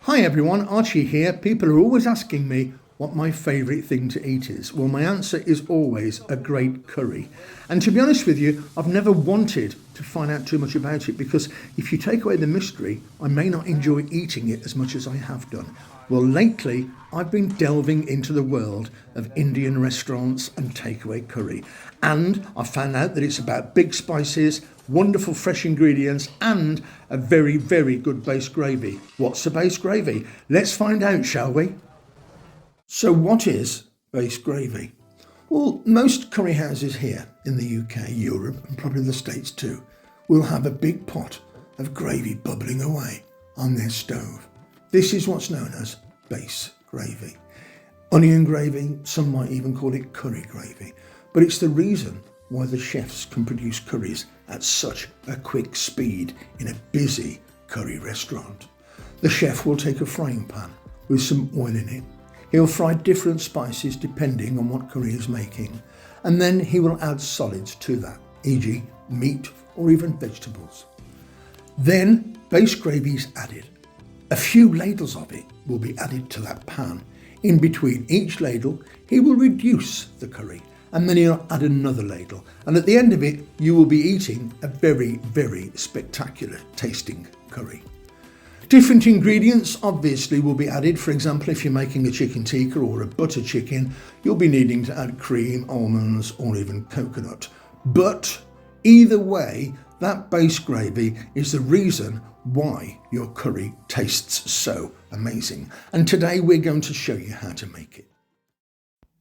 Hi everyone, Archie here. People are always asking me what my favourite thing to eat is. Well, my answer is always a great curry. And to be honest with you, I've never wanted to find out too much about it because if you take away the mystery, I may not enjoy eating it as much as I have done. Well, lately I've been delving into the world of Indian restaurants and takeaway curry. And I found out that it's about big spices, wonderful fresh ingredients and a very, very good base gravy. What's a base gravy? Let's find out, shall we? So what is base gravy? Well, most curry houses here in the UK, Europe and probably the States too, will have a big pot of gravy bubbling away on their stove. This is what's known as base gravy. Onion gravy, some might even call it curry gravy, but it's the reason why the chefs can produce curries at such a quick speed in a busy curry restaurant. The chef will take a frying pan with some oil in it. He'll fry different spices depending on what curry he's making, and then he will add solids to that, e.g. meat or even vegetables. Then base gravy is added. A few ladles of it will be added to that pan. In between each ladle, he will reduce the curry and then he'll add another ladle. And at the end of it, you will be eating a very, very spectacular tasting curry. Different ingredients obviously will be added. For example, if you're making a chicken tikka or a butter chicken, you'll be needing to add cream, almonds, or even coconut. But either way, that base gravy is the reason why your curry tastes so amazing. And today we're going to show you how to make it.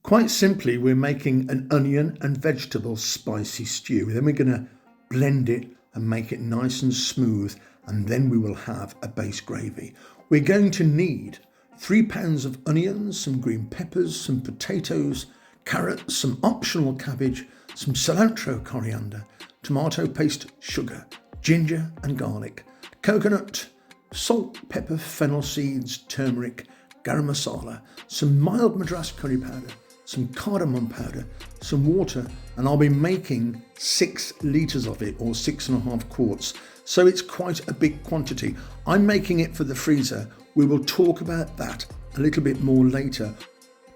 Quite simply, we're making an onion and vegetable spicy stew. Then we're going to blend it and make it nice and smooth, and then we will have a base gravy. We're going to need 3 pounds of onions, some green peppers, some potatoes, carrots, some optional cabbage, some cilantro, coriander, tomato paste, sugar, ginger and garlic, coconut, salt, pepper, fennel seeds, turmeric, garam masala, some mild Madras curry powder, some cardamom powder, some water, and I'll be making 6 litres of it, or 6.5 quarts. So it's quite a big quantity. I'm making it for the freezer. We will talk about that a little bit more later.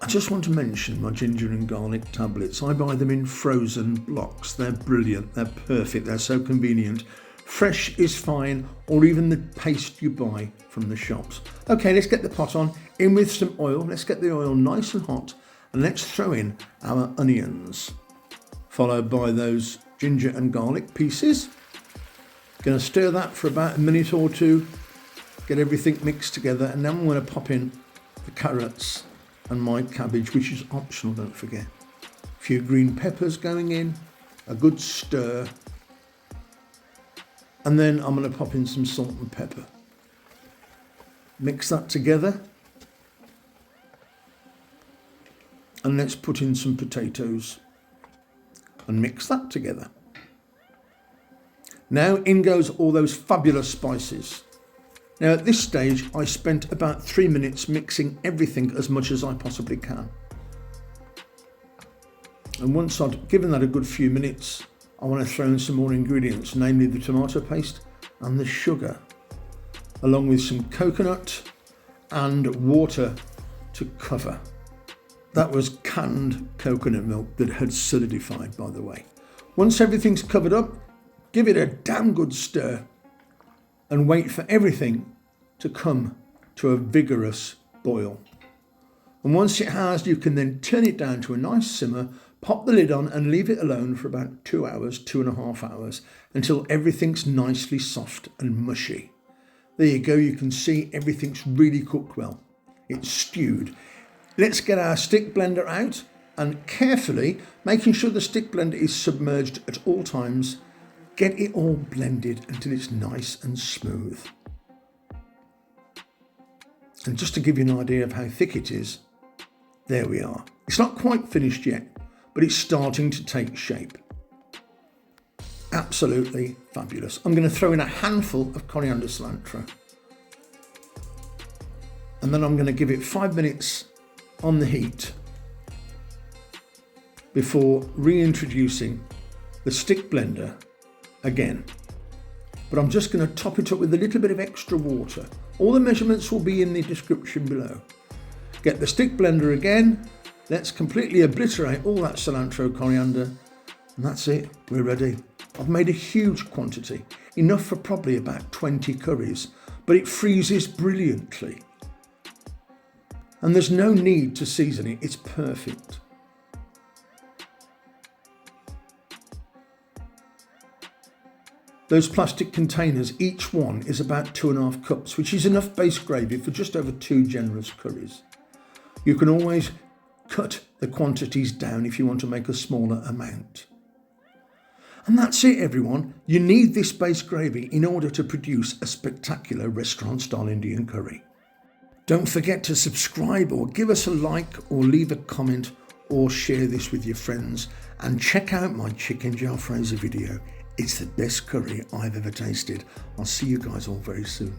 I just want to mention my ginger and garlic tablets. I buy them in frozen blocks. They're brilliant, they're perfect, they're so convenient. Fresh is fine, or even the paste you buy from the shops. Okay, let's get the pot on, in with some oil. Let's get the oil nice and hot, and let's throw in our onions, followed by those ginger and garlic pieces. Going to stir that for about a minute or two, get everything mixed together, and then I'm going to pop in the carrots and my cabbage, which is optional, don't forget. A few green peppers going in, a good stir, and then I'm going to pop in some salt and pepper. Mix that together, and let's put in some potatoes and mix that together. Now in goes all those fabulous spices. Now at this stage I spent about 3 minutes mixing everything as much as I possibly can. And once I'd given that a good few minutes, I want to throw in some more ingredients, namely the tomato paste and the sugar, along with some coconut and water to cover. That was canned coconut milk that had solidified, by the way. Once everything's covered up, give it a damn good stir and wait for everything to come to a vigorous boil. And once it has, you can then turn it down to a nice simmer, pop the lid on and leave it alone for about 2 hours, 2.5 hours, until everything's nicely soft and mushy. There you go, you can see everything's really cooked well. It's stewed. Let's get our stick blender out and carefully, making sure the stick blender is submerged at all times, get it all blended until it's nice and smooth. And just to give you an idea of how thick it is, there we are. It's not quite finished yet, but it's starting to take shape. Absolutely fabulous. I'm going to throw in a handful of coriander cilantro. And then I'm going to give it 5 minutes on the heat before reintroducing the stick blender again. But I'm just going to top it up with a little bit of extra water. All the measurements will be in the description below. Get the stick blender again. Let's completely obliterate all that cilantro, coriander, and that's it, we're ready. I've made a huge quantity, enough for probably about 20 curries, but it freezes brilliantly. And there's no need to season it, it's perfect. Those plastic containers, each one is about 2.5 cups, which is enough base gravy for just over 2 generous curries. You can always cut the quantities down if you want to make a smaller amount. And that's it, everyone. You need this base gravy in order to produce a spectacular restaurant-style Indian curry. Don't forget to subscribe or give us a like or leave a comment or share this with your friends, and check out my Chicken Jalfrezi video. It's the best curry I've ever tasted. I'll see you guys all very soon.